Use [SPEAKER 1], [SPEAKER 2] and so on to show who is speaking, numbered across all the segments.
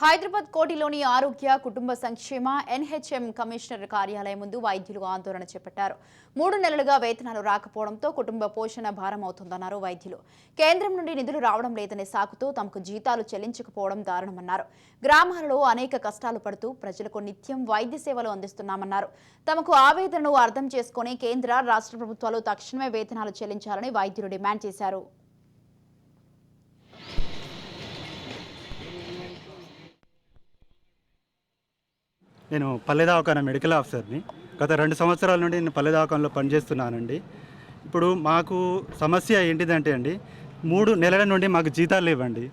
[SPEAKER 1] హైదరాబాద్ కోటిలోని ఆరోగ్య కుటుంబ సంక్షేమ ఎన్హెచ్ఎం కమిషనర్ కార్యాలయం ముందు వైద్యులు ఆందోళన చేపట్టారు. 3 నెలలుగా వేతనాలు రాకపోవడంతో కుటుంబ పోషణ భారం అవుతుందన్నారు వైద్యులు. కేంద్రం నుండి నిధులు రావడం లేదనే సాకుతో తమకు జీతాలు చెల్లించకపోవడం దారుణమన్నారు. గ్రామాలలో అనేక కష్టాలు పడుతూ ప్రజలకు నిత్యం వైద్య సేవలు అందిస్తున్నామన్నారు. తమకు ఆవేదనను అర్థం చేసుకుని కేంద్ర, రాష్ట్ర ప్రభుత్వాలు తక్షణమే వేతనాలు చెల్లించాలని వైద్యులు డిమాండ్ చేశారు.
[SPEAKER 2] నేను పల్లె దవాఖానా మెడికల్ ఆఫీసర్ని. గత 2 సంవత్సరాల నుండి నేను పల్లె దవాఖానలో పనిచేస్తున్నానండి. ఇప్పుడు మాకు సమస్య ఏంటిదంటే అండి, 3 నెలల నుండి మాకు జీతాలు లేవండి.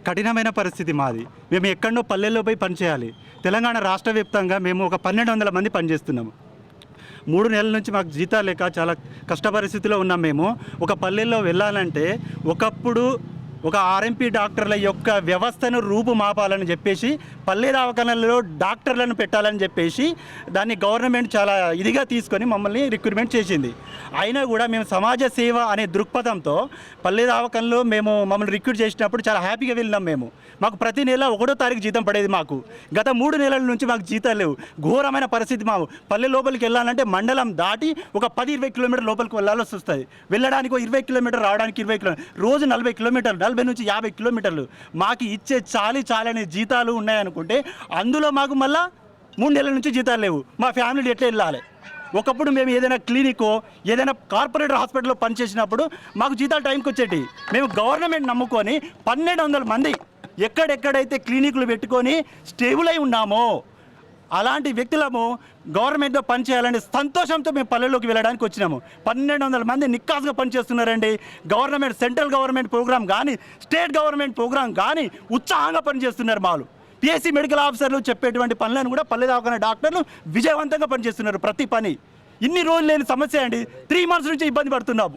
[SPEAKER 2] కఠినమైన పరిస్థితి మాది. మేము ఎక్కడో పల్లెల్లో పోయి పనిచేయాలి. తెలంగాణ రాష్ట్ర వ్యాప్తంగా మేము ఒక 1200 మంది పనిచేస్తున్నాము. 3 నెలల నుంచి మాకు జీతాలు లేక చాలా కష్ట పరిస్థితిలో ఉన్నాం. మేము ఒక పల్లెల్లో వెళ్ళాలంటే ఒకప్పుడు ఒక ఆర్ఎంపీ డాక్టర్ల యొక్క వ్యవస్థను రూపుమాపాలని చెప్పేసి పల్లె దవాఖానాలలో డాక్టర్లను పెట్టాలని చెప్పేసి దాన్ని గవర్నమెంట్ చాలా ఇదిగా తీసుకొని మమ్మల్ని రిక్రూట్మెంట్ చేసింది. అయినా కూడా మేము సమాజ సేవ అనే దృక్పథంతో పల్లె దవాఖానలో మమ్మల్ని రిక్రూట్ చేసినప్పుడు చాలా హ్యాపీగా వెళ్ళినాం. మాకు ప్రతి నెల 1వ తారీఖు జీతం పడేది. మాకు గత 3 నెలల నుంచి మాకు జీతాలు లేవు. ఘోరమైన పరిస్థితి. పల్లె లోపలికి వెళ్ళాలంటే మండలం దాటి ఒక 10-20 కిలోమీటర్ లోపలికి వెళ్ళాల్సి వస్తుంది. వెళ్ళడానికి 20 కిలోమీటర్, రావడానికి 20 కిలోమీటర్, రోజు 40 కిలోమీటర్లు, 40 నుంచి 50 కిలోమీటర్లు. మాకు ఇచ్చే చాలనే జీతాలు ఉన్నాయనుకుంటే అందులో మాకు మళ్ళీ 3 నెలల నుంచి జీతాలు లేవు. మా ఫ్యామిలీ ఎట్లా వెళ్ళాలి? ఒకప్పుడు మేము ఏదైనా క్లినికో ఏదైనా కార్పొరేట్ హాస్పిటల్లో పనిచేసినప్పుడు మాకు జీతాలు టైంకి వచ్చేటి. మేము గవర్నమెంట్ నమ్ముకొని 1200 మంది ఎక్కడెక్కడైతే క్లినిక్లు పెట్టుకొని స్టేబుల్ అయి ఉన్నామో అలాంటి వ్యక్తులము గవర్నమెంట్లో పనిచేయాలని సంతోషంతో మేము పల్లెల్లోకి వెళ్ళడానికి వచ్చినాము. 1200 మంది నిక్కాసుగా పనిచేస్తున్నారండి. గవర్నమెంట్, సెంట్రల్ గవర్నమెంట్ ప్రోగ్రామ్ కానీ, స్టేట్ గవర్నమెంట్ ప్రోగ్రామ్ కానీ ఉత్సాహంగా పనిచేస్తున్నారు. మాలు పిఎస్సి మెడికల్ ఆఫీసర్లు చెప్పేటువంటి పనులను కూడా పల్లె దవాఖానా డాక్టర్లు విజయవంతంగా పనిచేస్తున్నారు. ప్రతి పని ఇన్ని రోజులు లేని సమస్య అండి. 3 మంత్స్ నుంచి ఇబ్బంది పడుతున్నాము.